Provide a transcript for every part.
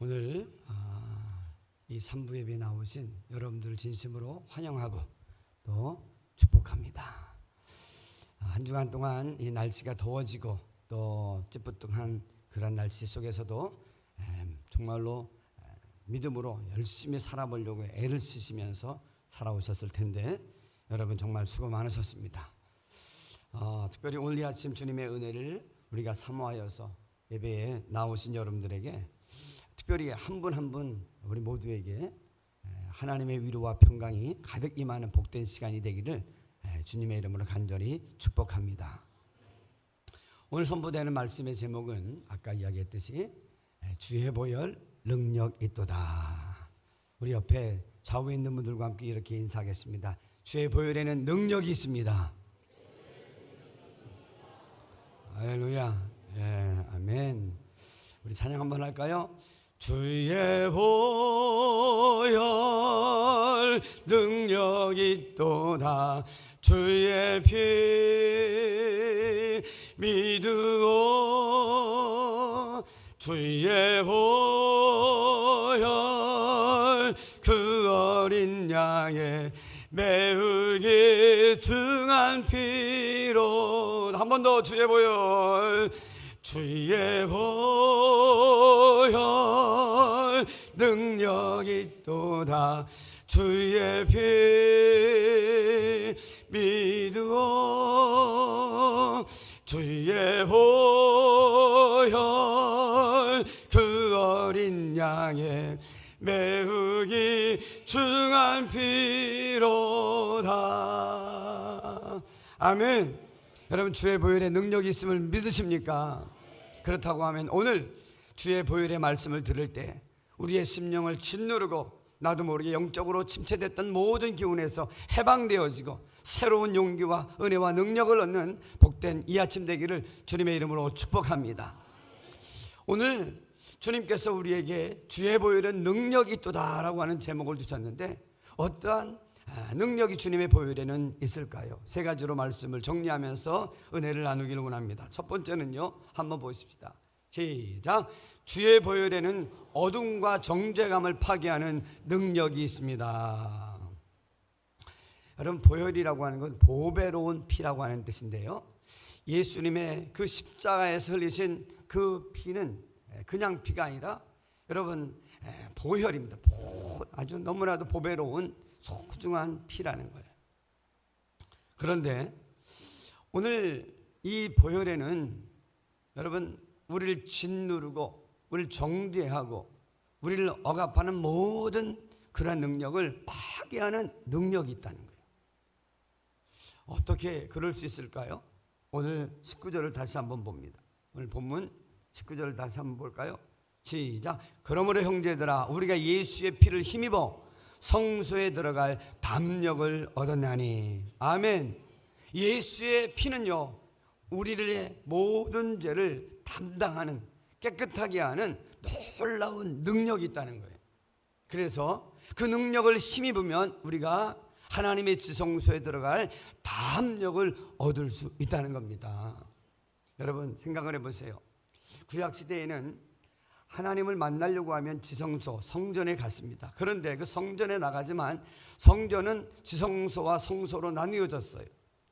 오늘 이 3부 예배에 나오신 여러분들을 진심으로 환영하고 또 축복합니다. 한 주간 동안 이 날씨가 더워지고 또 찌뿌둥한 그런 날씨 속에서도 정말로 믿음으로 열심히 살아보려고 애를 쓰시면서 살아오셨을 텐데 여러분 정말 수고 많으셨습니다. 특별히 오늘 이 아침 주님의 은혜를 우리가 사모하여서 예배에 나오신 여러분들에게 특별히 한 분 한 분 우리 모두에게 하나님의 위로와 평강이 가득 임하는 복된 시간이 되기를 주님의 이름으로 간절히 축복합니다. 오늘 선포되는 말씀의 제목은 아까 이야기했듯이 주의 보혈 능력 있도다. 우리 옆에 좌우에 있는 분들과 함께 이렇게 인사하겠습니다. 주의 보혈에는 능력이 있습니다. 할렐루야. 아멘. 우리 찬양 한번 할까요? 주의 보혈 능력 있도다. 주의 피 믿으오. 주의 보혈 그 어린 양의 매우 귀중한 피로. 한 번 더 주의 보혈. 주의 보혈 능력 있도다. 주의 피 믿으오. 주의 보혈 그 어린 양의 매우 귀중한 피로다. 아멘. 여러분 주의 보혈에 능력이 있음을 믿으십니까? 그렇다고 하면 오늘 주의 보혈의 말씀을 들을 때 우리의 심령을 짓누르고 나도 모르게 영적으로 침체됐던 모든 기운에서 해방되어지고 새로운 용기와 은혜와 능력을 얻는 복된 이 아침 되기를 주님의 이름으로 축복합니다. 오늘 주님께서 우리에게 주의 보혈은 능력이 있도다라고 하는 제목을 주셨는데 어떠한 능력이 주님의 보혈에는 있을까요? 세 가지로 말씀을 정리하면서 은혜를 나누기를 원합니다. 첫 번째는요, 한번 보십시다. 시작. 주의 보혈에는 어둠과 정죄감을 파괴하는 능력이 있습니다. 여러분 보혈이라고 하는 건 보배로운 피라고 하는 뜻인데요, 예수님의 그 십자가에서 흘리신 그 피는 그냥 피가 아니라 여러분 보혈입니다. 아주 너무나도 보배로운 소중한 피라는 거예요. 그런데 오늘 이 보혈에는 여러분 우리를 짓누르고 우리를 정죄하고 우리를 억압하는 모든 그런 능력을 파괴하는 능력이 있다는 거예요. 어떻게 그럴 수 있을까요? 오늘 19절을 다시 한번 봅니다. 오늘 본문 19절을 다시 한번 볼까요? 시작. 그러므로 형제들아 우리가 예수의 피를 힘입어 성소에 들어갈 담력을 얻었나니. 아멘. 예수의 피는요 우리의 모든 죄를 담당하는, 깨끗하게 하는 놀라운 능력이 있다는 거예요. 그래서 그 능력을 힘입으면 우리가 하나님의 지성소에 들어갈 담력을 얻을 수 있다는 겁니다. 여러분 생각을 해보세요. 구약시대에는 하나님을 만나려고 하면 지성소, 성전에 갔습니다. 그런데 그 성전에 나가지만 성전은 지성소와 성소로 나뉘어졌어요.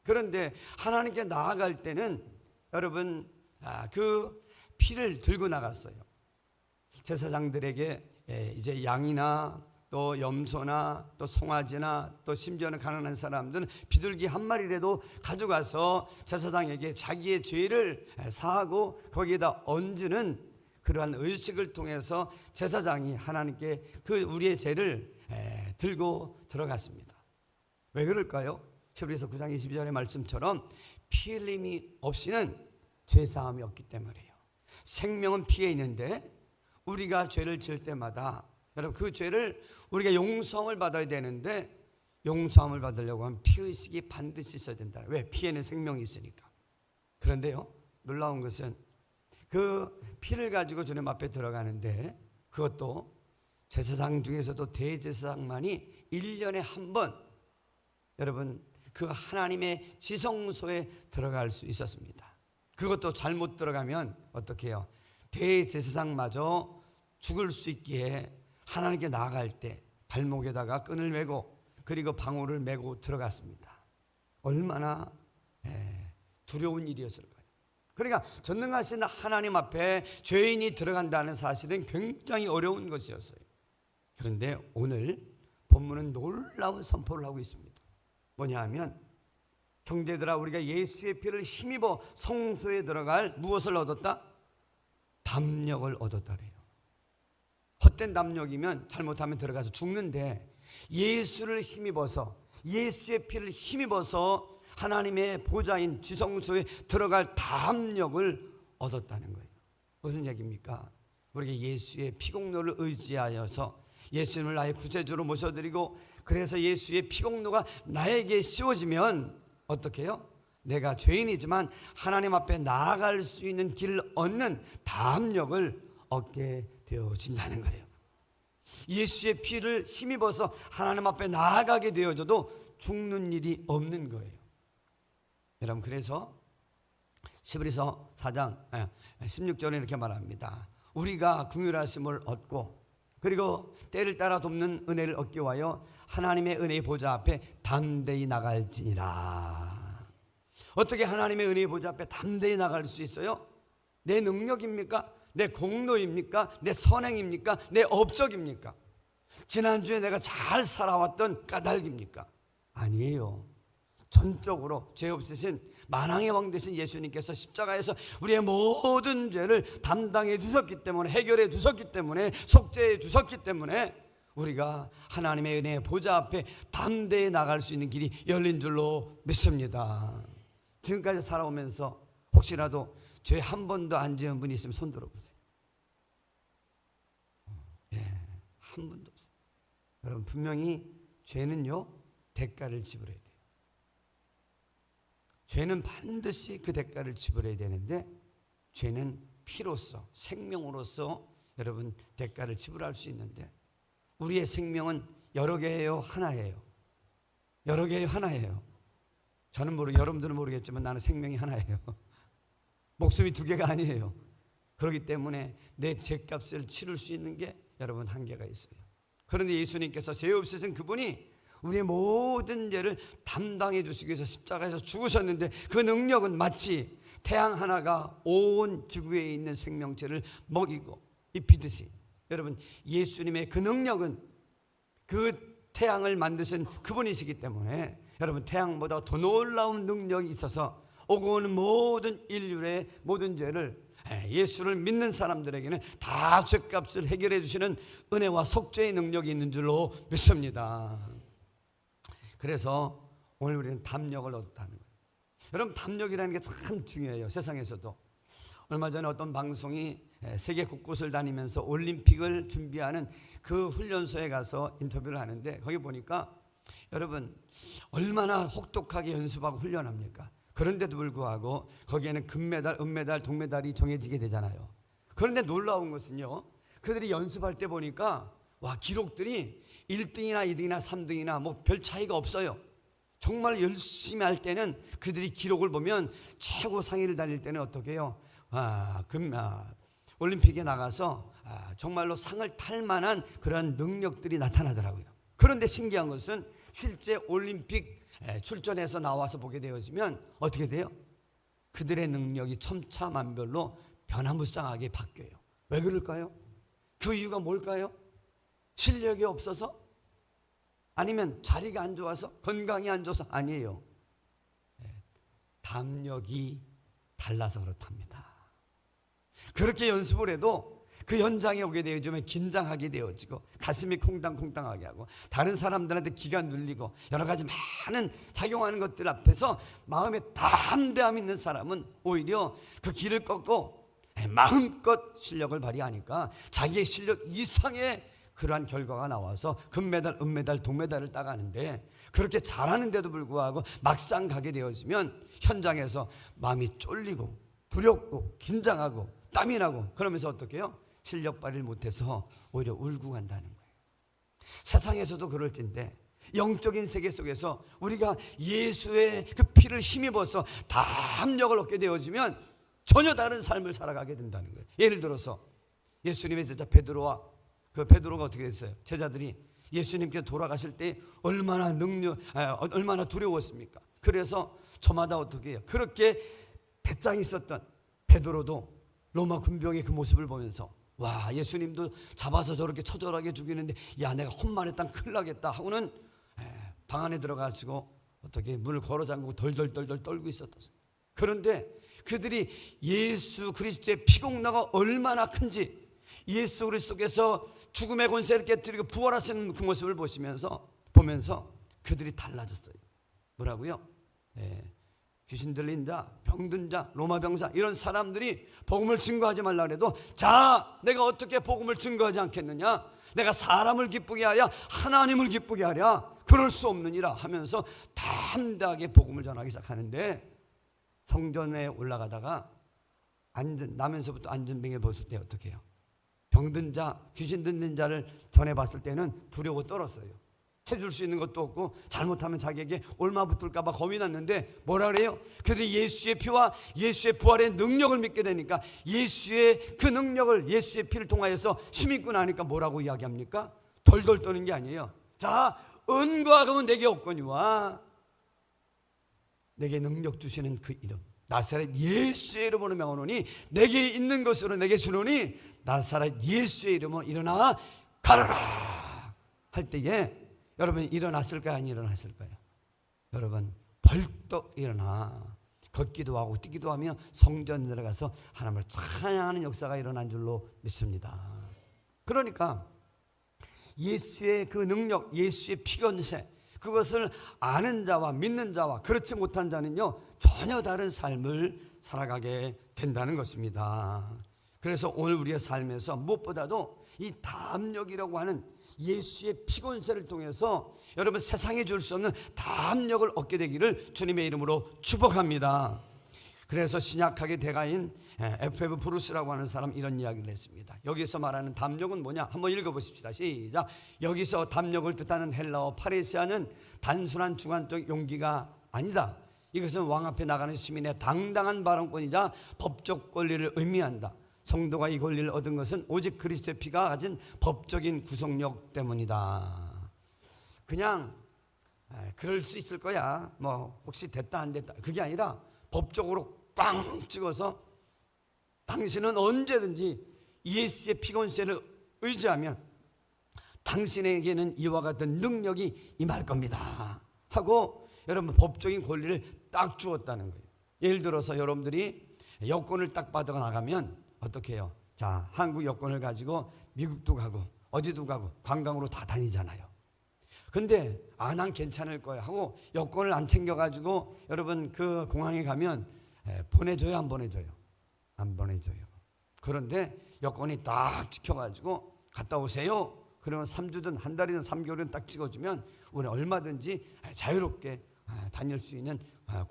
그런데 하나님께 나아갈 때는 여러분 그 피를 들고 나갔어요. 제사장들에게 이제 양이나 또 염소나 또 송아지나 또 심지어는 가난한 사람들은 비둘기 한 마리라도 가져가서 제사장에게 자기의 죄를 사하고 거기에다 얹는 그러한 의식을 통해서 제사장이 하나님께 그 우리의 죄를 들고 들어갔습니다. 왜 그럴까요? 히브리서 9장 22절의 말씀처럼 피 흘림이 없이는 죄사함이 없기 때문이에요. 생명은 피에 있는데 우리가 죄를 지을 때마다 여러분 그 죄를 우리가 용서함을 받아야 되는데 용서함을 받으려고 하면 피의식이 반드시 있어야 된다. 왜? 피에는 생명이 있으니까. 그런데요 놀라운 것은 그 피를 가지고 주님 앞에 들어가는데 그것도 제사장 중에서도 대제사장만이 1년에 한 번 여러분 그 하나님의 지성소에 들어갈 수 있었습니다. 그것도 잘못 들어가면 어떻게 해요? 대제사장마저 죽을 수 있기에 하나님께 나아갈 때 발목에다가 끈을 매고 그리고 방울을 메고 들어갔습니다. 얼마나 두려운 일이었을까요? 그러니까 전능하신 하나님 앞에 죄인이 들어간다는 사실은 굉장히 어려운 것이었어요. 그런데 오늘 본문은 놀라운 선포를 하고 있습니다. 뭐냐 하면, 형제들아, 우리가 예수의 피를 힘입어 성소에 들어갈 무엇을 얻었다? 담력을 얻었다래요. 헛된 담력이면 잘못하면 들어가서 죽는데, 예수를 힘입어서, 예수의 피를 힘입어서 하나님의 보좌인 지성소에 들어갈 담력을 얻었다는 거예요. 무슨 얘기입니까? 우리가 예수의 피공로를 의지하여서 예수님을 나의 구세주로 모셔드리고, 그래서 예수의 피공로가 나에게 씌워지면 어떻게 해요? 내가 죄인이지만 하나님 앞에 나아갈 수 있는 길을 얻는 담력을 얻게 되어진다는 거예요. 예수의 피를 힘입어서 하나님 앞에 나아가게 되어져도 죽는 일이 없는 거예요. 여러분, 그래서 히브리서 4장 16절에 이렇게 말합니다. 우리가 긍휼하심을 얻고 그리고 때를 따라 돕는 은혜를 얻기 위하여 하나님의 은혜의 보좌 앞에 담대히 나갈지니라. 어떻게 하나님의 은혜의 보좌 앞에 담대히 나갈 수 있어요? 내 능력입니까? 내 공로입니까? 내 선행입니까? 내 업적입니까? 지난주에 내가 잘 살아왔던 까닭입니까? 아니에요. 전적으로 죄 없으신 만왕의 왕 되신 예수님께서 십자가에서 우리의 모든 죄를 담당해 주셨기 때문에, 해결해 주셨기 때문에, 속죄해 주셨기 때문에 우리가 하나님의 은혜의 보좌 앞에 담대히 나갈 수 있는 길이 열린 줄로 믿습니다. 지금까지 살아오면서 혹시라도 죄 한 번도 안 지은 분이 있으면 손 들어보세요. 한 분도 없어요. 여러분, 분명히 죄는요 대가를 지불해야 돼요. 죄는 반드시 그 대가를 지불해야 되는데, 죄는 피로서, 생명으로서 여러분 대가를 지불할 수 있는데, 우리의 생명은 여러 개예요, 하나예요? 여러 개예요, 하나예요? 저는 여러분들은 모르겠지만 나는 생명이 하나예요. 목숨이 두 개가 아니에요. 그렇기 때문에 내 죄값을 치를 수 있는 게 여러분 한계가 있어요. 그런데 예수님께서 죄 없으신 그분이 우리의 모든 죄를 담당해 주시기 위해서 십자가에서 죽으셨는데, 그 능력은 마치 태양 하나가 온 지구에 있는 생명체를 먹이고 입히듯이, 여러분 예수님의 그 능력은 그 태양을 만드신 그분이시기 때문에 여러분 태양보다 더 놀라운 능력이 있어서 오고 오는 모든 인류의 모든 죄를, 예수를 믿는 사람들에게는 다 죄값을 해결해 주시는 은혜와 속죄의 능력이 있는 줄로 믿습니다. 그래서 오늘 우리는 담력을 얻었다는 거예요. 여러분, 담력이라는 게 참 중요해요. 세상에서도. 얼마 전에 어떤 방송이 세계 곳곳을 다니면서 올림픽을 준비하는 그 훈련소에 가서 인터뷰를 하는데, 거기 보니까 여러분 얼마나 혹독하게 연습하고 훈련합니까? 그런데도 불구하고 거기에는 금메달, 은메달, 동메달이 정해지게 되잖아요. 그런데 놀라운 것은요, 그들이 연습할 때 보니까 기록들이 1등이나 2등이나 3등이나 뭐 별 차이가 없어요. 정말 열심히 할 때는 그들이 기록을 보면 최고 상위를 달릴 때는 어떻게 해요? 올림픽에 나가서 정말로 상을 탈 만한 그런 능력들이 나타나더라고요. 그런데 신기한 것은 실제 올림픽 출전해서 나와서 보게 되어지면 어떻게 돼요? 그들의 능력이 천차만별로 변화무쌍하게 바뀌어요. 왜 그럴까요? 그 이유가 뭘까요? 실력이 없어서? 아니면 자리가 안 좋아서? 건강이 안 좋아서? 아니에요. 담력이 달라서 그렇답니다. 그렇게 연습을 해도 그 현장에 오게 되어지면 긴장하게 되어지고, 가슴이 콩당콩당하게 하고, 다른 사람들한테 기가 눌리고, 여러 가지 많은 작용하는 것들 앞에서 마음에 담대함 있는 사람은 오히려 그 길을 꺾고 마음껏 실력을 발휘하니까 자기의 실력 이상의 그러한 결과가 나와서 금메달, 은메달, 동메달을 따가는데, 그렇게 잘하는데도 불구하고 막상 가게 되어지면 현장에서 마음이 쫄리고 두렵고 긴장하고 땀이 나고, 그러면서 어떻게 해요? 실력 발휘를 못해서 오히려 울고 간다는 거예요. 세상에서도 그럴진데 영적인 세계 속에서 우리가 예수의 그 피를 힘입어서 담력을 얻게 되어지면 전혀 다른 삶을 살아가게 된다는 거예요. 예를 들어서 예수님의 제자 베드로와 그 베드로가 어떻게 됐어요? 제자들이 예수님께 돌아가실 때 얼마나 얼마나 두려웠습니까? 그래서 저마다 어떻게 해요? 그렇게 배짱이 있었던 베드로도 로마 군병의 그 모습을 보면서 와, 예수님도 잡아서 저렇게 처절하게 죽이는데 야, 내가 혼만했다면 큰일 나겠다 하고는 방 안에 들어가지고 어떻게 문을 걸어 잠그고 덜덜덜덜 떨고 있었다. 그런데 그들이 예수 그리스도의 피공로가 얼마나 큰지, 예수 그리스도께서 죽음의 권세를 깨뜨리고 부활하시는 그 모습을 보면서 그들이 달라졌어요. 뭐라고요? 귀신 들린 자, 병든 자, 로마 병사 이런 사람들이 복음을 증거하지 말라 그래도 자, 내가 어떻게 복음을 증거하지 않겠느냐? 내가 사람을 기쁘게 하랴 하나님을 기쁘게 하랴 그럴 수 없느니라 하면서 담대하게 복음을 전하기 시작하는데, 성전에 올라가다가 나면서부터 안전병에 벗을 때 어떻게 해요? 병든 자, 귀신 들린 자를 전해봤을 때는 두려워 떨었어요. 해줄 수 있는 것도 없고 잘못하면 자기에게 올마 붙을까 봐 겁이 났는데 뭐라 그래요? 그들이 예수의 피와 예수의 부활의 능력을 믿게 되니까 예수의 그 능력을, 예수의 피를 통하여서 힘입고 나니까 뭐라고 이야기합니까? 덜덜 떠는 게 아니에요. 자, 은과 금은 내게 없거니와 내게 능력 주시는 그 이름 나사렛 예수의 이름으로 명하노니 내게 있는 것으로 내게 주노니 나사렛 예수의 이름으로 일어나 가라라 할 때에 여러분 일어났을까요? 안 일어났을까요? 여러분 벌떡 일어나 걷기도 하고 뛰기도 하며 성전 들어가서 하나님을 찬양하는 역사가 일어난 줄로 믿습니다. 그러니까 예수의 그 능력, 예수의 피건세, 그것을 아는 자와 믿는 자와 그렇지 못한 자는요 전혀 다른 삶을 살아가게 된다는 것입니다. 그래서 오늘 우리의 삶에서 무엇보다도 이 담력이라고 하는 예수의 피곤세를 통해서 여러분 세상에 줄 수 없는 담력을 얻게 되기를 주님의 이름으로 축복합니다. 그래서 신약학의 대가인 F.F. 브루스라고 하는 사람 이런 이야기를 했습니다. 여기서 말하는 담력은 뭐냐? 한번 읽어보십시다. 시작. 여기서 담력을 뜻하는 헬라어 파레시아는 단순한 주관적 용기가 아니다. 이것은 왕 앞에 나가는 시민의 당당한 발언권이자 법적 권리를 의미한다. 성도가 이 권리를 얻은 것은 오직 그리스도의 피가 가진 법적인 구속력 때문이다. 그냥 그럴 수 있을 거야, 뭐 혹시 됐다 안 됐다, 그게 아니라 법적으로 꽝 찍어서 당신은 언제든지 예수의 피곤세를 의지하면 당신에게는 이와 같은 능력이 임할 겁니다 하고 여러분 법적인 권리를 딱 주었다는 거예요. 예를 들어서 여러분들이 여권을 딱 받아 나가면 어떻게 해요? 자, 한국 여권을 가지고 미국도 가고 어디도 가고 관광으로 다 다니잖아요. 근데 난 괜찮을 거야 하고 여권을 안 챙겨가지고 여러분 그 공항에 가면 보내줘요, 안 보내줘요? 안 보내줘요. 그런데 여권이 딱 찍혀가지고 갔다 오세요. 그러면 3주든 한 달이든 3개월이든 딱 찍어주면 우리 얼마든지 자유롭게 다닐 수 있는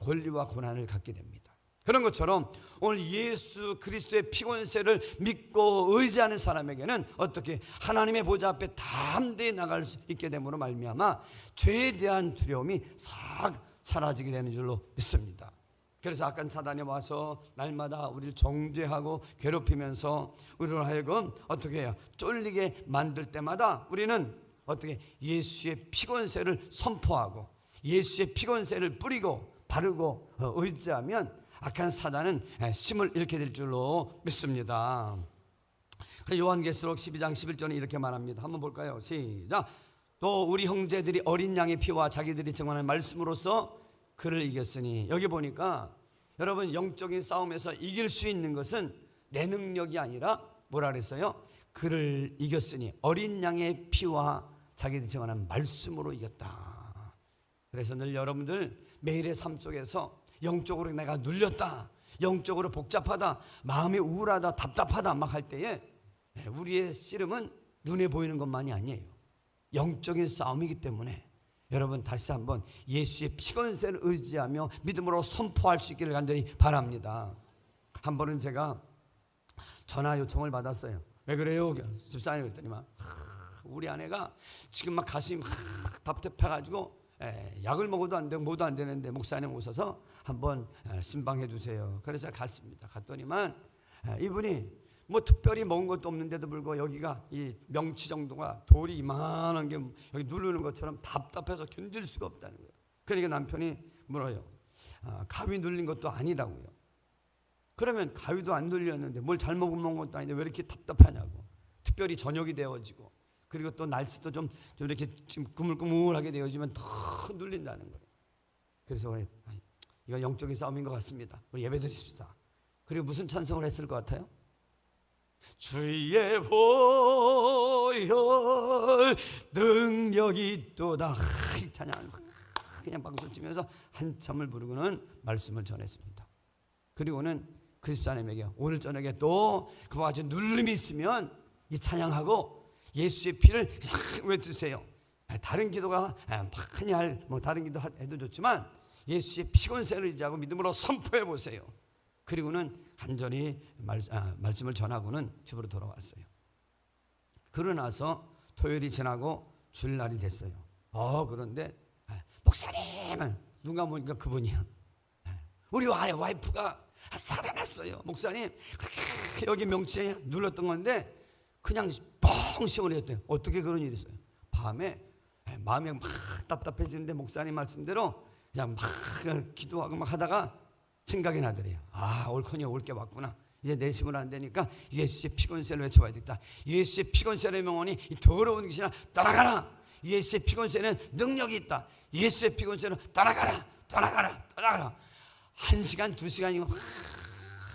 권리와 권한을 갖게 됩니다. 그런 것처럼 오늘 예수 그리스도의 피곤세를 믿고 의지하는 사람에게는 어떻게 하나님의 보좌 앞에 담대히 나갈 수 있게 됨으로 말미암아 죄에 대한 두려움이 싹 사라지게 되는 줄로 믿습니다. 그래서 악한 사단이 와서 날마다 우리를 정죄하고 괴롭히면서 우리를 하여금 어떻게 해요? 쫄리게 만들 때마다 우리는 어떻게 예수의 피곤세를 선포하고 예수의 피곤세를 뿌리고 바르고 의지하면 악한 사단은 힘을 잃게 될 줄로 믿습니다. 요한계시록 12장 11절은 이렇게 말합니다. 한번 볼까요? 시작. 또 우리 형제들이 어린 양의 피와 자기들이 증언한 말씀으로써 그를 이겼으니, 여기 보니까 여러분 영적인 싸움에서 이길 수 있는 것은 내 능력이 아니라 뭐라 그랬어요? 그를 이겼으니 어린 양의 피와 자기들이 증언한 말씀으로 이겼다. 그래서 늘 여러분들 매일의 삶 속에서 영적으로 내가 눌렸다, 영적으로 복잡하다, 마음이 우울하다, 답답하다 막 할 때에 우리의 씨름은 눈에 보이는 것만이 아니에요. 영적인 싸움이기 때문에 여러분 다시 한번 예수의 피건세를 의지하며 믿음으로 선포할 수 있기를 간절히 바랍니다. 한 번은 제가 전화 요청을 받았어요. 왜 그래요? 집사님 그랬더니만 우리 아내가 지금 막 가슴이 막 답답해가지고 약을 먹어도 안 되고 뭐도 안 되는데 목사님 오셔서 한번 신방해 주세요. 그래서 갔습니다. 갔더니만 이분이 뭐 특별히 먹은 것도 없는데도 불구하고 여기가 이 명치 정도가 돌이 이만한 게 여기 누르는 것처럼 답답해서 견딜 수가 없다는 거예요. 그러니까 남편이 물어요. 가위 눌린 것도 아니라고요. 그러면 가위도 안 눌렸는데 뭘 잘못 먹은 것도 아닌데 왜 이렇게 답답하냐고. 특별히 저녁이 되어지고 그리고 또 날씨도 좀 이렇게 지금 꾸물꾸물하게 되어지면 더 눌린다는 거예요. 그래서 이거 영적인 싸움인 것 같습니다. 우리 예배 드립시다. 그리고 무슨 찬송을 했을 것 같아요? 주의 보혈 능력이 있도다. 이 찬양 그냥 박수 치면서 한참을 부르고는 말씀을 전했습니다. 그리고는 그 집사님에게 오늘 저녁에 또 그와 같이 눌림이 있으면 이 찬양하고 예수의 피를 외치세요. 다른 기도가 많이 다른 기도 해도 좋지만 예수의 피곤세를 의지하고 믿음으로 선포해 보세요. 그리고는 간절히 말씀을 전하고는 집으로 돌아왔어요. 그러고 나서 토요일이 지나고 주일날이 됐어요. 그런데 목사님은 누가 보니까 그분이야. 우리 와이프가 살아났어요. 목사님 여기 명치에 눌렀던 건데 그냥 뻥 시원했대요. 어떻게 그런 일이 있어요? 밤에 마음이 막 답답해지는데 목사님 말씀대로 그냥 막 기도하고 막 하다가 생각이 나더래요. 옳거니 올 게 왔구나. 이제 내 힘은 안 되니까 예수의 피곤세를 외쳐봐야 겠다. 예수의 피곤세의 명언이 이 더러운 귀신아 떠나가라. 예수의 피곤세는 능력이 있다. 예수의 피곤세는 떠나가라. 1시간 2시간이고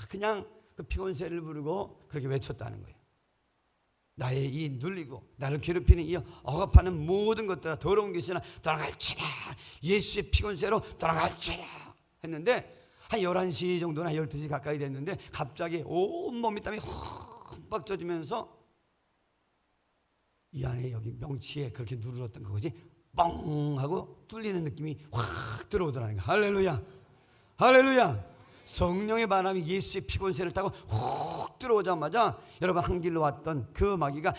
그냥 그 피곤세를 부르고 그렇게 외쳤다는 거예요. 나의 이 눌리고 나를 괴롭히는 이 억압하는 모든 것들 더러운 귀신아 떠나갈지라. 예수의 피곤세로 떠나갈지라 했는데 한 11시 정도나 12시 가까이 됐는데 갑자기 온몸이 땀이 흠뻑 젖으면서 이 안에 여기 명치에 그렇게 누르렀던 그것이 뻥 하고 뚫리는 느낌이 확 들어오더라는 거예요. 할렐루야. 성령의 바람이 예수의 피곤세를 타고 훅 들어오자마자 여러분 한 길로 왔던 그 마귀가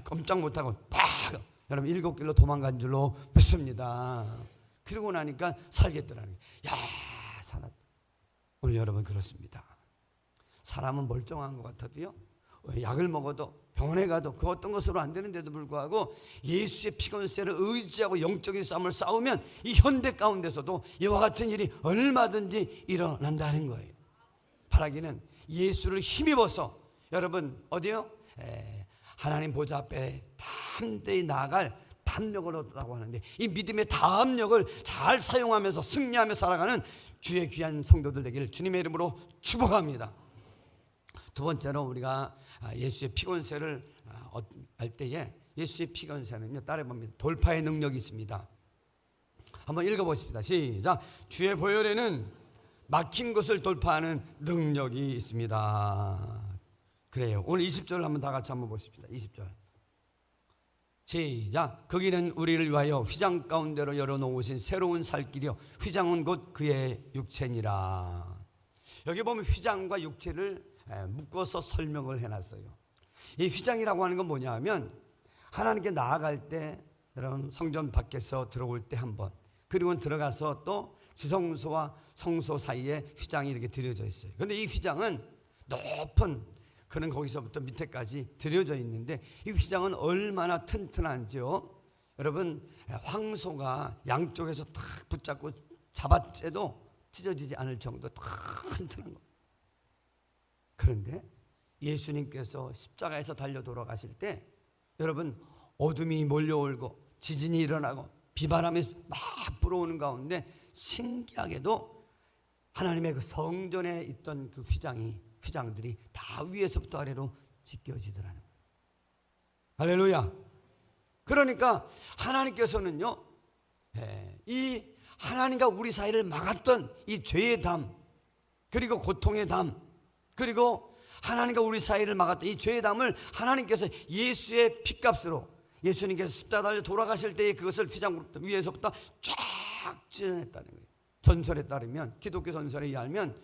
꼼짝 못하고 여러분 7길로 도망간 줄로 믿습니다. 그러고 나니까 살겠더라는 거예요. 살았다. 오늘 여러분 그렇습니다. 사람은 멀쩡한 것 같아도요, 약을 먹어도 병원에 가도 그 어떤 것으로 안 되는데도 불구하고 예수의 피곤세를 의지하고 영적인 싸움을 싸우면 이 현대 가운데서도 이와 같은 일이 얼마든지 일어난다는 거예요. 바라기는 예수를 힘입어서 여러분 어디요? 하나님 보좌 앞에 담대히 나아갈 담력을 얻었다고 하는데 이 믿음의 담력을 잘 사용하면서 승리하며 살아가는 주의 귀한 성도들 되기를 주님의 이름으로 축복합니다. 두 번째로 우리가 예수의 피곤세를 할 때에 예수의 피곤세는요, 따라해봅니다. 돌파의 능력이 있습니다. 한번 읽어보십시다. 시작. 주의 보혈에는 막힌 것을 돌파하는 능력이 있습니다. 그래요. 오늘 20절을 한번 다 같이 한번 보십시다. 20절. 시작. 거기는 우리를 위하여 휘장 가운데로 열어놓으신 새로운 살 길이요 휘장은 곧 그의 육체니라. 여기 보면 휘장과 육체를 묶어서 설명을 해놨어요. 이 휘장이라고 하는 건 뭐냐 하면 하나님께 나아갈 때 여러분 성전 밖에서 들어올 때 한 번, 그리고 들어가서 또 지성소와 성소 사이에 휘장이 이렇게 들여져 있어요. 그런데 이 휘장은 높은 그는 거기서부터 밑에까지 들여져 있는데 이 휘장은 얼마나 튼튼한지요. 여러분 황소가 양쪽에서 탁 붙잡고 잡아째도 찢어지지 않을 정도 튼튼한 거. 그런데 예수님께서 십자가에서 달려 돌아가실 때 여러분 어둠이 몰려오고 지진이 일어나고 비바람이 막 불어오는 가운데 신기하게도 하나님의 그 성전에 있던 그 휘장들이 다 위에서부터 아래로 지켜지더라는 거예요. 할렐루야. 그러니까 하나님께서는요, 이 하나님과 우리 사이를 막았던 이 죄의 담, 그리고 고통의 담, 그리고 하나님과 우리 사이를 막았던 이 죄의 담을 하나님께서 예수의 피값으로 예수님께서 십자가 달려 돌아가실 때에 그것을 휘장 위에서부터 쫙 찢어냈다는 거예요. 전설에 따르면, 기독교 전설에 의하면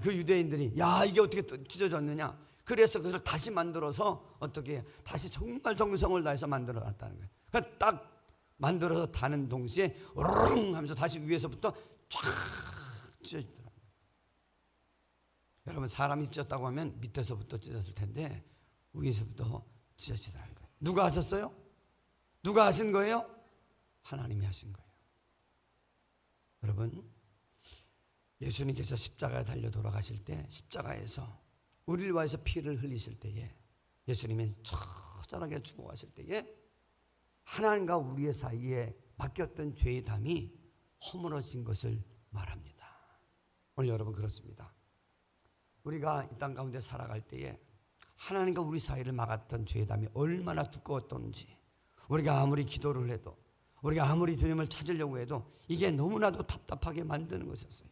그 유대인들이 야 이게 어떻게 찢어졌느냐, 그래서 그것을 다시 만들어서 어떻게 다시 정말 정성을 다해서 만들어 놨다는 거예요. 그러니까 딱 만들어서 다는 동시에 오르릉 하면서 다시 위에서부터 쫙 찢어지더라고요. 여러분 사람이 찢었다고 하면 밑에서부터 찢었을 텐데 위에서부터 찢어지더라는 거예요. 누가 하셨어요? 누가 하신 거예요? 하나님이 하신 거예요. 여러분, 예수님께서 십자가에 달려 돌아가실 때 십자가에서 우리를 위해서 피를 흘리실 때에 예수님이 처절하게 죽어가실 때에 하나님과 우리의 사이에 맡겼던 죄의 담이 허물어진 것을 말합니다. 오늘 여러분 그렇습니다. 우리가 이 땅 가운데 살아갈 때에 하나님과 우리 사이를 막았던 죄의 담이 얼마나 두꺼웠던지, 우리가 아무리 기도를 해도, 우리가 아무리 주님을 찾으려고 해도 이게 너무나도 답답하게 만드는 것이었어요.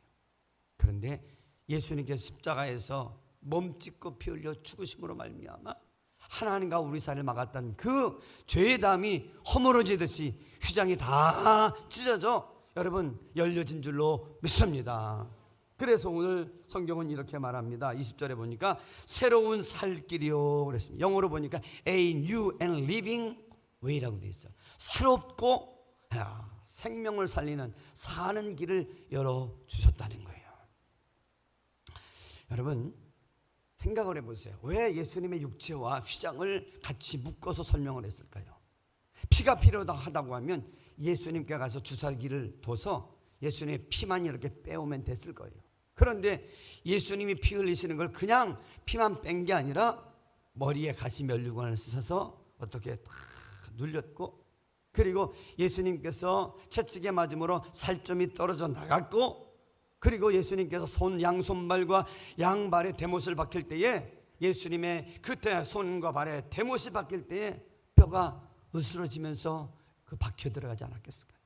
그런데 예수님께서 십자가에서 몸짓고 피 흘려 죽으심으로 말미암아 하나님과 우리 사이를 막았던 그 죄의 담이 허물어지듯이 휘장이 다 찢어져 여러분 열려진 줄로 믿습니다. 그래서 오늘 성경은 이렇게 말합니다. 20절에 보니까 새로운 살 길이요 그랬습니다. 영어로 보니까 A new and living way라고 되어 있어요. 새롭고 생명을 살리는 사는 길을 열어주셨다는 거예요. 여러분 생각을 해보세요. 왜 예수님의 육체와 휘장을 같이 묶어서 설명을 했을까요? 피가 필요하다고 하면 예수님께 가서 주사기를 둬서 예수님의 피만 이렇게 빼오면 됐을 거예요. 그런데 예수님이 피 흘리시는 걸 그냥 피만 뺀 게 아니라 머리에 가시 면류관을 쓰셔서 어떻게 다 눌렸고, 그리고 예수님께서 채찍에 맞음으로 살점이 떨어져 나갔고, 그리고 예수님께서 양손발과 양발에 대못을 박힐 때에 예수님의 그때 손과 발에 대못이 박힐 때에 뼈가 으스러지면서 그 박혀 들어가지 않았겠을까요?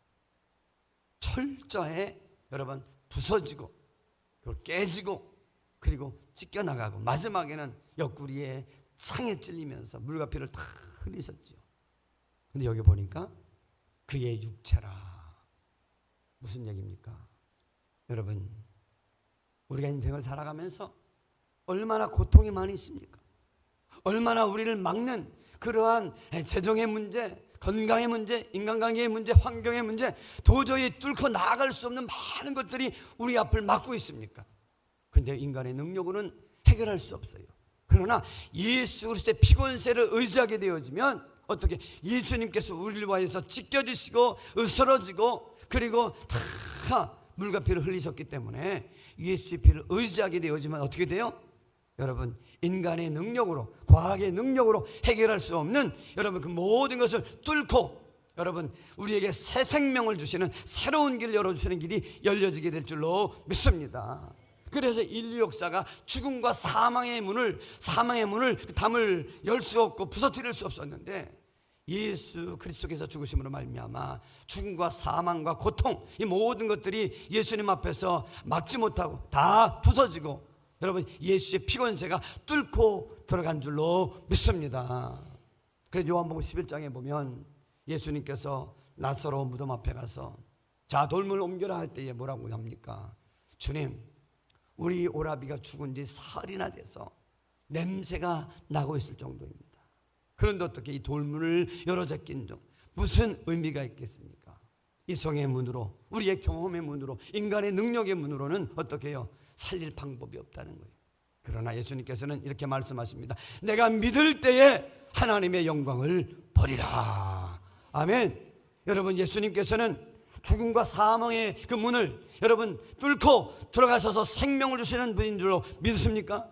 철저히 여러분 부서지고 그리고 깨지고 그리고 찢겨나가고 마지막에는 옆구리에 창에 찔리면서 물과 피를 다 흘리셨죠. 근데 여기 보니까 그의 육체라. 무슨 얘기입니까? 여러분 우리가 인생을 살아가면서 얼마나 고통이 많이 있습니까? 얼마나 우리를 막는 그러한 재정의 문제, 건강의 문제, 인간관계의 문제, 환경의 문제, 도저히 뚫고 나아갈 수 없는 많은 것들이 우리 앞을 막고 있습니까? 그런데 인간의 능력으로는 해결할 수 없어요. 그러나 예수 그리스도의 피권세를 의지하게 되어지면 어떻게 예수님께서 우리를 위해서 찢겨지시고 으스러지고 그리고 다 물과 피를 흘리셨기 때문에 예수의 피를 의지하게 되어지면 어떻게 돼요? 여러분 인간의 능력으로, 과학의 능력으로 해결할 수 없는 여러분 그 모든 것을 뚫고 여러분 우리에게 새 생명을 주시는 새로운 길을 열어주시는 길이 열려지게 될 줄로 믿습니다. 그래서 인류 역사가 죽음과 사망의 문을 담을 열 수 없고 부서뜨릴 수 없었는데 예수 그리스도께서 죽으심으로 말미암아 죽음과 사망과 고통 이 모든 것들이 예수님 앞에서 막지 못하고 다 부서지고 여러분 예수의 피권세가 뚫고 들어간 줄로 믿습니다. 그래서 요한복음 11장에 보면 예수님께서 나사로 무덤 앞에 가서 자 돌을 옮겨라 할 때에 뭐라고 합니까? 주님 우리 오라비가 죽은 지 사흘이나 돼서 냄새가 나고 있을 정도입니다. 그런데 어떻게 이 돌문을 열어 제낀 점 무슨 의미가 있겠습니까? 이성의 문으로 우리의 경험의 문으로 인간의 능력의 문으로는 어떻게 해요? 살릴 방법이 없다는 거예요. 그러나 예수님께서는 이렇게 말씀하십니다. 내가 믿을 때에 하나님의 영광을 버리라. 아멘. 여러분 예수님께서는 죽음과 사망의 그 문을 여러분 뚫고 들어가셔서 생명을 주시는 분인 줄로 믿으십니까?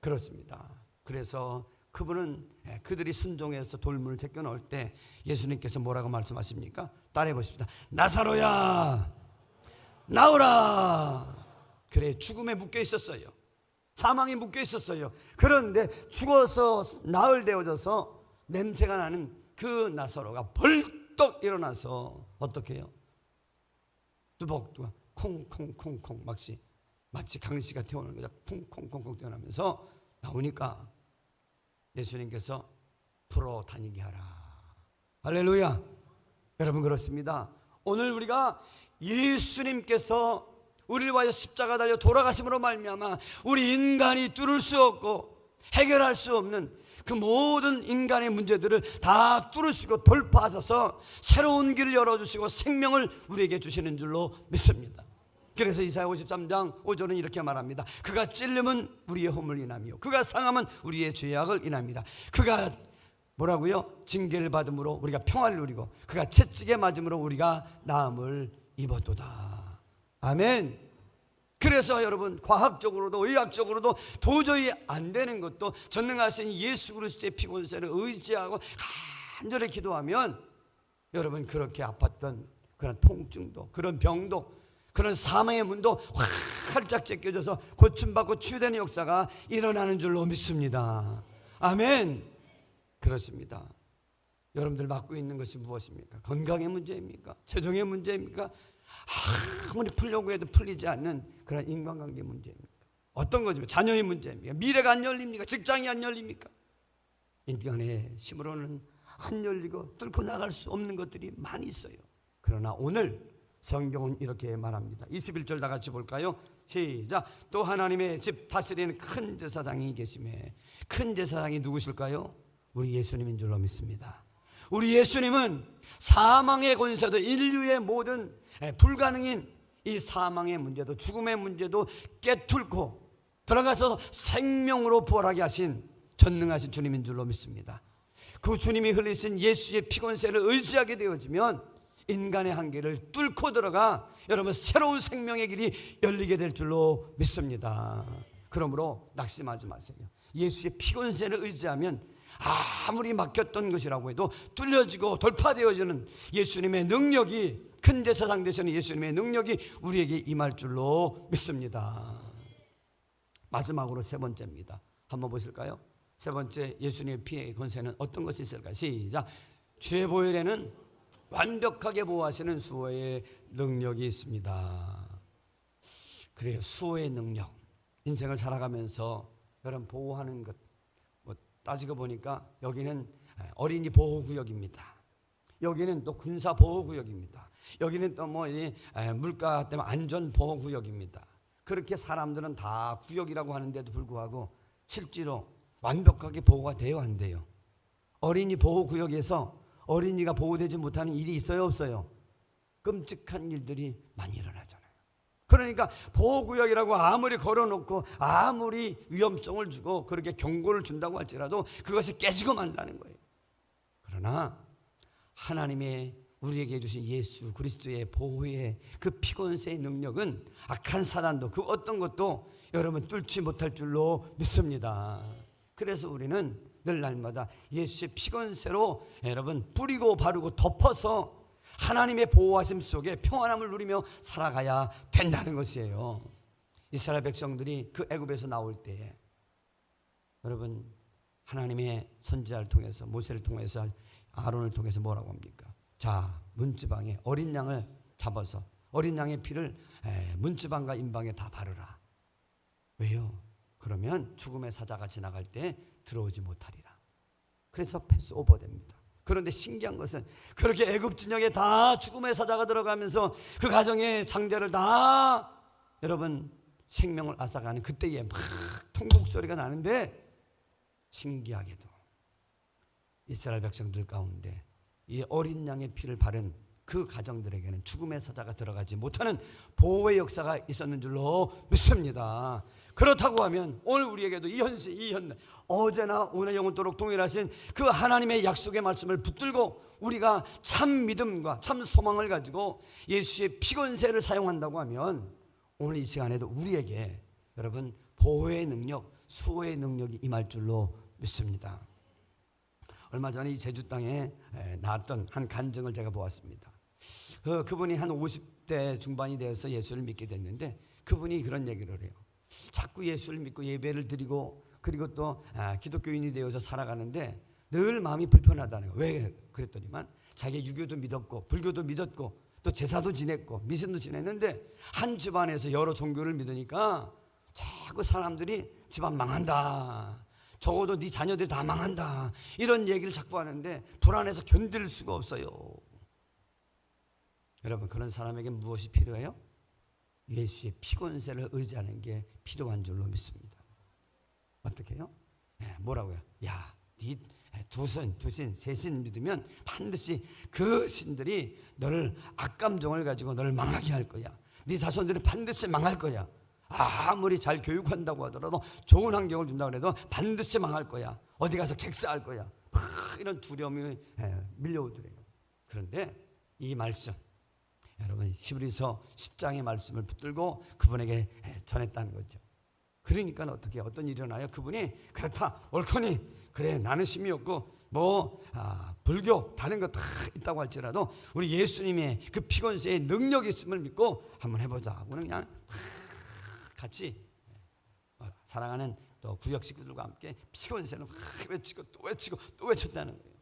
그렇습니다. 그래서 그분은 그들이 순종해서 돌문을 제껴 넣을 때 예수님께서 뭐라고 말씀하십니까? 따라해 보십시다. 나사로야 나오라. 그래 죽음에 묶여 있었어요. 사망에 묶여 있었어요. 그런데 죽어서 나흘 되어져서 냄새가 나는 그 나사로가 벌떡 일어나서 어떻게 해요? 뚜벅뚜벅 콩콩콩콩 마치 강시가 태우는 거죠. 콩콩콩콩 태어나면서 나오니까 예수님께서 풀어 다니게 하라. 할렐루야. 여러분 그렇습니다. 오늘 우리가 예수님께서 우리를 위하여 십자가 달려 돌아가심으로 말미암아 우리 인간이 뚫을 수 없고 해결할 수 없는 그 모든 인간의 문제들을 다 뚫으시고 돌파하셔서 새로운 길을 열어주시고 생명을 우리에게 주시는 줄로 믿습니다. 그래서 이사야 53장 5절은 이렇게 말합니다. 그가 찔림은 우리의 허물 인함이요 그가 상함은 우리의 죄악을 인함이라. 그가 뭐라고요? 징계를 받음으로 우리가 평화를 누리고 그가 채찍에 맞음으로 우리가 나음을 입었도다. 아멘. 그래서 여러분, 과학적으로도 의학적으로도 도저히 안 되는 것도 전능하신 예수 그리스도의 피곤세를 의지하고 간절히 기도하면 여러분, 그렇게 아팠던 그런 통증도, 그런 병도, 그런 사망의 문도 활짝 제껴져서 고침받고 치유되는 역사가 일어나는 줄로 믿습니다. 아멘. 그렇습니다. 여러분들 맡고 있는 것이 무엇입니까? 건강의 문제입니까? 재정의 문제입니까? 아무리 풀려고 해도 풀리지 않는 그런 인간관계 문제입니까? 어떤 거죠? 자녀의 문제입니까? 미래가 안 열립니까? 직장이 안 열립니까? 인간의 힘으로는 안 열리고 뚫고 나갈 수 없는 것들이 많이 있어요. 그러나 오늘 성경은 이렇게 말합니다. 21절 다 같이 볼까요? 시작. 또 하나님의 집 다스리는 큰 제사장이 계시매. 큰 제사장이 누구실까요? 우리 예수님인 줄로 믿습니다. 우리 예수님은 사망의 권세도, 인류의 모든 불가능인 이 사망의 문제도, 죽음의 문제도 깨뚫고 들어가서 생명으로 부활하게 하신 전능하신 주님인 줄로 믿습니다. 그 주님이 흘리신 예수의 피권세를 의지하게 되어지면 인간의 한계를 뚫고 들어가 여러분 새로운 생명의 길이 열리게 될 줄로 믿습니다. 그러므로 낙심하지 마세요. 예수의 피권세를 의지하면 아무리 막혔던 것이라고 해도 뚫려지고 돌파되어지는 예수님의 능력이, 큰 제사장 되시는 예수님의 능력이 우리에게 임할 줄로 믿습니다. 마지막으로 세 번째입니다. 한번 보실까요? 세 번째, 예수님의 피의 권세는 어떤 것이 있을까요? 시작. 주의 보혈에는 완벽하게 보호하시는 수호의 능력이 있습니다. 그래요. 수호의 능력. 인생을 살아가면서 여러분 보호하는 것, 따지고 보니까 여기는 어린이 보호구역입니다. 여기는 또 군사 보호구역입니다. 여기는 또 물가 때문에 안전 보호구역입니다. 그렇게 사람들은 다 구역이라고 하는데도 불구하고 실제로 완벽하게 보호가 돼요, 안 돼요? 어린이 보호구역에서 어린이가 보호되지 못하는 일이 있어요, 없어요? 끔찍한 일들이 많이 일어나잖아요. 그러니까 보호구역이라고 아무리 걸어놓고 아무리 위험성을 주고 그렇게 경고를 준다고 할지라도 그것이 깨지고 만다는 거예요. 그러나 하나님의 우리에게 주신 예수 그리스도의 보호의 그 피권세의 능력은 악한 사단도 그 어떤 것도 여러분 뚫지 못할 줄로 믿습니다. 그래서 우리는 늘 날마다 예수의 피권세로 여러분 뿌리고 바르고 덮어서 하나님의 보호하심 속에 평안함을 누리며 살아가야 된다는 것이에요. 이스라엘 백성들이 그 애굽에서 나올 때에 여러분 하나님의 선지자를 통해서, 모세를 통해서, 아론을 통해서 뭐라고 합니까? 자, 문지방에 어린 양을 잡아서 어린 양의 피를 문지방과 임방에 다 바르라. 왜요? 그러면 죽음의 사자가 지나갈 때 들어오지 못하리라. 그래서 패스오버 됩니다. 그런데 신기한 것은 그렇게 애굽 진영에 다 죽음의 사자가 들어가면서 그 가정의 장자를 다 여러분 생명을 앗아가는 그때에 막 통곡 소리가 나는데, 신기하게도 이스라엘 백성들 가운데 이 어린 양의 피를 바른 그 가정들에게는 죽음의 사자가 들어가지 못하는 보호의 역사가 있었는 줄로 믿습니다. 그렇다고 하면 오늘 우리에게도 이 현실, 어제나 오늘 영원토록 동일하신 그 하나님의 약속의 말씀을 붙들고 우리가 참 믿음과 참 소망을 가지고 예수의 피권세를 사용한다고 하면 오늘 이 시간에도 우리에게 여러분 보호의 능력, 수호의 능력이 임할 줄로 믿습니다. 얼마 전에 이 제주 땅에 나왔던 한 간증을 제가 보았습니다. 그분이 한 50대 중반이 되어서 예수를 믿게 됐는데 그분이 그런 얘기를 해요. 자꾸 예수를 믿고 예배를 드리고 그리고 또 기독교인이 되어서 살아가는데 늘 마음이 불편하다는 거예요. 왜 그랬더니만 자기가 유교도 믿었고 불교도 믿었고 또 제사도 지냈고 미신도 지냈는데 한 집안에서 여러 종교를 믿으니까 자꾸 사람들이 집안 망한다, 적어도 네 자녀들이 다 망한다, 이런 얘기를 자꾸 하는데 불안해서 견딜 수가 없어요. 여러분, 그런 사람에게 무엇이 필요해요? 예수의 피권세를 의지하는 게 필요한 줄로 믿습니다. 어떻게 해요? 뭐라고요? 야, 네 두신, 세신 믿으면 반드시 그 신들이 너를 악감정을 가지고 너를 망하게 할 거야. 네 자손들은 반드시 망할 거야. 아무리 잘 교육한다고 하더라도 좋은 환경을 준다고 해도 반드시 망할 거야. 어디 가서 객사할 거야. 이런 두려움이 밀려오더래요. 그런데 이 말씀, 여러분 히브리서 10장의 말씀을 붙들고 그분에게 전했다는 거죠. 그러니까 어떤 일이 일어나요? 그분이 그렇다, 옳거니 그래 나는 힘이 없고 불교 다른 거 다 있다고 할지라도 우리 예수님의 그 피곤세의 능력이 있음을 믿고 한번 해보자 하고는 그냥 같이 사랑하는 또 구역 식구들과 함께 피곤세는 외치고 또 외치고 또 외쳤다는 거예요.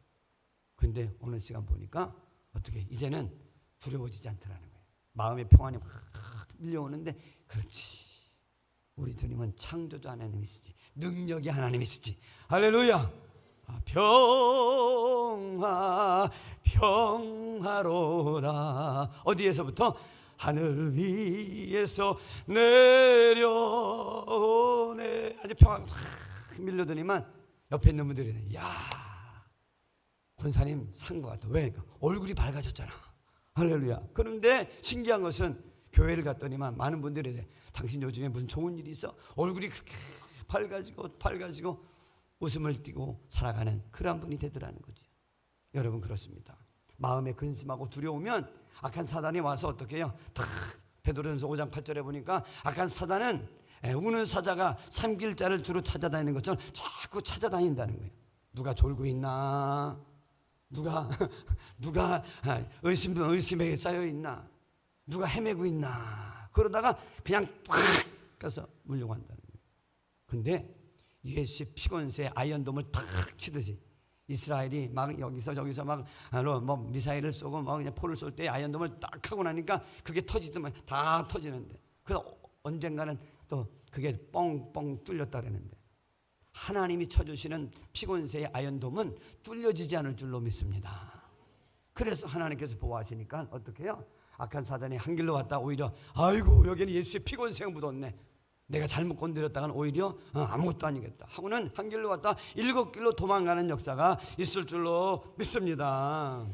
그런데 오늘 시간 보니까 어떻게 이제는 두려워지지 않더라는 거예요. 마음의 평안이 확 밀려오는데, 그렇지, 우리 주님은 창조주 하나님이시지, 능력이 하나님이시지. 할렐루야. 평화로라. 어디에서부터? 하늘 위에서 내려오네. 아주 평화가 확 밀려드니만 옆에 있는 분들이 야, 권사님 산 것 같아. 왜? 얼굴이 밝아졌잖아. 할렐루야. 그런데 신기한 것은 교회를 갔더니만 많은 분들이 당신 요즘에 무슨 좋은 일이 있어? 얼굴이 그렇게 밝아지고 웃음을 띠고 살아가는 그런 분이 되더라는 거죠. 여러분 그렇습니다. 마음에 근심하고 두려우면 악한 사단이 와서 어떻게 해요? 베드로전서 5장 8절에 보니까 악한 사단은 우는 사자가 삼킬자를 주로 찾아다니는 것처럼 자꾸 찾아다닌다는 거예요. 누가 졸고 있나? 누가 의심에 쌓여 있나? 누가 헤매고 있나? 그러다가 그냥 탁 가서 물려고 한다는 거예요. 근데 USA 피곤세 아이언돔을 탁 치듯이 이스라엘이 막 여기서 막 미사일을 쏘고 막 그냥 포를 쏠 때 아이언돔을 딱 하고 나니까 그게 터지더만 다 터지는데, 그 언젠가는 또 그게 뻥뻥 뚫렸다 그랬는데, 하나님이 쳐주시는 피곤세의 아이언돔은 뚫려지지 않을 줄로 믿습니다. 그래서 하나님께서 보호하시니까 어떻게 해요? 악한 사단이 한 길로 왔다 오히려 아이고 여기는 예수의 피곤세가 묻었네, 내가 잘못 건드렸다가는 오히려 아무것도 아니겠다 하고는 한 길로 왔다 7길로 도망가는 역사가 있을 줄로 믿습니다.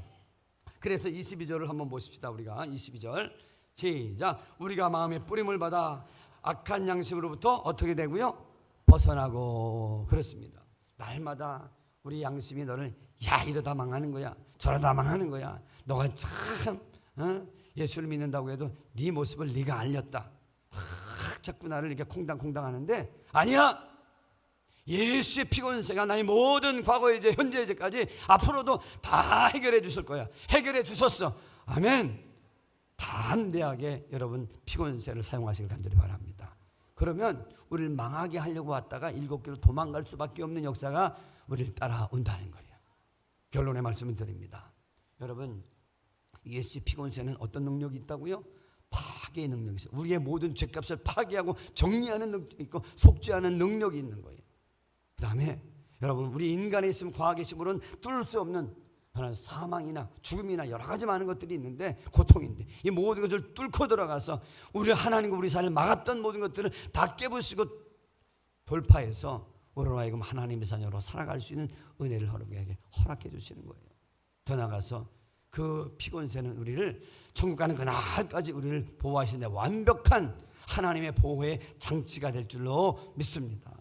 그래서 22절을 한번 보십시다. 우리가 22절 시작. 우리가 마음의 뿌림을 받아 악한 양심으로부터 어떻게 되고요? 벗어나고. 그렇습니다. 날마다 우리 양심이 너를 야 이러다 망하는 거야, 저러다 망하는 거야, 너가 참 예수를 믿는다고 해도 네 모습을 네가 알렸다, 자꾸 나를 이렇게 콩당콩당 하는데, 아니야, 예수의 피곤세가 나의 모든 과거 이제 현재 이제까지 앞으로도 다 해결해 주실 거야. 해결해 주셨어. 아멘. 담대하게 여러분 피곤세를 사용하시길 간절히 바랍니다. 그러면 우리를 망하게 하려고 왔다가 7길로 도망갈 수밖에 없는 역사가 우리를 따라온다는 거예요. 결론의 말씀을 드립니다. 여러분 예수의 피곤세는 어떤 능력이 있다고요? 파괴의 능력이 있어요. 우리의 모든 죄값을 파괴하고 정리하는 능력이 있고 속죄하는 능력이 있는 거예요. 그 다음에 여러분 우리 인간의 있으면 과학의 힘으로는 뚫을 수 없는 사망이나 죽음이나 여러 가지 많은 것들이 있는데, 고통인데 이 모든 것을 뚫고 들어가서 우리 하나님과 우리 사이를 막았던 모든 것들을 다 깨부수고 돌파해서 우리로 하여금 하나님의 자녀로 살아갈 수 있는 은혜를 우리에게 허락해 주시는 거예요. 더 나아가서 그 피곤세는 우리를 천국 가는 그날까지 우리를 보호하시는 완벽한 하나님의 보호의 장치가 될 줄로 믿습니다.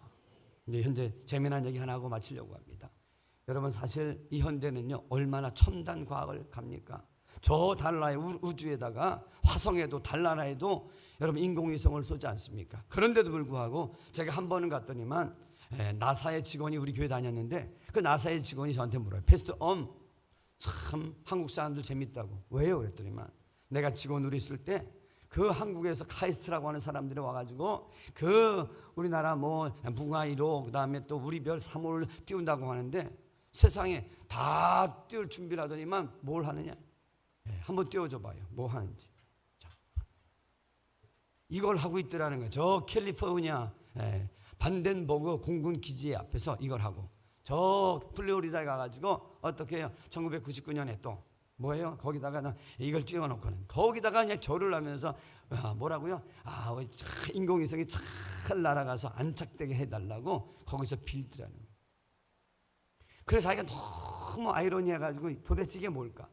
이제 현재 재미난 얘기 하나 하고 마치려고 합니다. 여러분 사실 이 현대는요 얼마나 첨단 과학을 갑니까? 저 달나라의 우주에다가 화성에도 달나라에도 여러분 인공위성을 쏘지 않습니까? 그런데도 불구하고 제가 한 번은 갔더니만 나사의 직원이 우리 교회 다녔는데, 그 나사의 직원이 저한테 물어요. 패스터 참 한국 사람들 재밌다고. 왜요? 그랬더니만 내가 직원으로 있을 때 그 한국에서 카이스트라고 하는 사람들이 와가지고 그 우리나라 뭉아이로 그 다음에 또 우리 별 3호를 띄운다고 하는데, 세상에 다 띄울 준비를 하더니만 뭘 하느냐? 한번 띄워줘 봐요. 뭐 하는지. 자, 이걸 하고 있더라는 거예요. 저 캘리포니아 반덴버그 공군 기지 앞에서 이걸 하고, 저 플로리다에 가가지고 어떻게 해요? 1999년에 또 뭐예요? 거기다가 이걸 띄워놓고는 거기다가 그냥 절을 하면서 뭐라고요? 인공위성이 잘 날아가서 안착되게 해달라고 거기서 빌드라는 거예요. 그래서 자기가 너무 아이러니해가지고 도대체 이게 뭘까?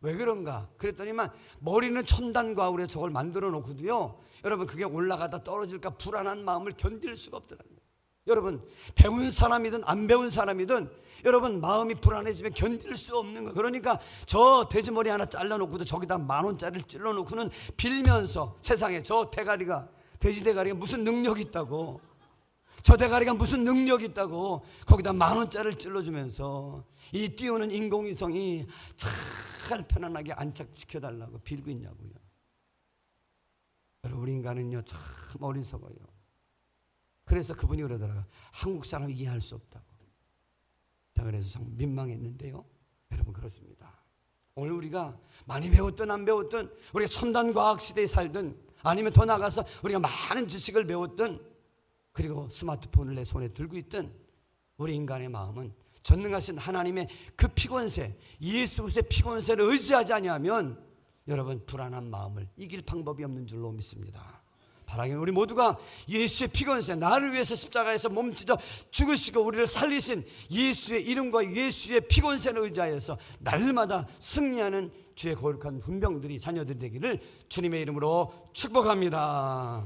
왜 그런가? 그랬더니만 머리는 첨단과학으로 저걸 만들어 놓고도요, 여러분 그게 올라가다 떨어질까 불안한 마음을 견딜 수가 없더라는 거예요. 여러분 배운 사람이든 안 배운 사람이든 여러분 마음이 불안해지면 견딜 수 없는 거예요. 그러니까 저 돼지머리 하나 잘라놓고도 저기다 10,000원짜리를 찔러놓고는 빌면서 세상에 저 대가리가, 돼지 대가리가 무슨 능력이 있다고, 저 대가리가 무슨 능력이 있다고 거기다 10,000원짜리를 찔러주면서 이 띄우는 인공위성이 잘 편안하게 안착시켜달라고 빌고 있냐고요. 여러분 우리 인간은요 참 어리석어요. 그래서 그분이 그러더라고요. 한국 사람 이해할 수 없다고. 자, 그래서 참 민망했는데요, 여러분 그렇습니다. 오늘 우리가 많이 배웠든 안 배웠든, 우리가 첨단 과학 시대에 살든 아니면 더 나아가서 우리가 많은 지식을 배웠든, 그리고 스마트폰을 내 손에 들고 있든, 우리 인간의 마음은 전능하신 하나님의 그 피권세, 예수 그리스도의 피권세를 의지하지 아니하면 여러분 불안한 마음을 이길 방법이 없는 줄로 믿습니다. 바라기는 우리 모두가 예수의 피권세, 나를 위해서 십자가에서 몸찢어 죽으시고 우리를 살리신 예수의 이름과 예수의 피권세를 의지하여서 날마다 승리하는 주의 거룩한 훈병들이, 자녀들이 되기를 주님의 이름으로 축복합니다.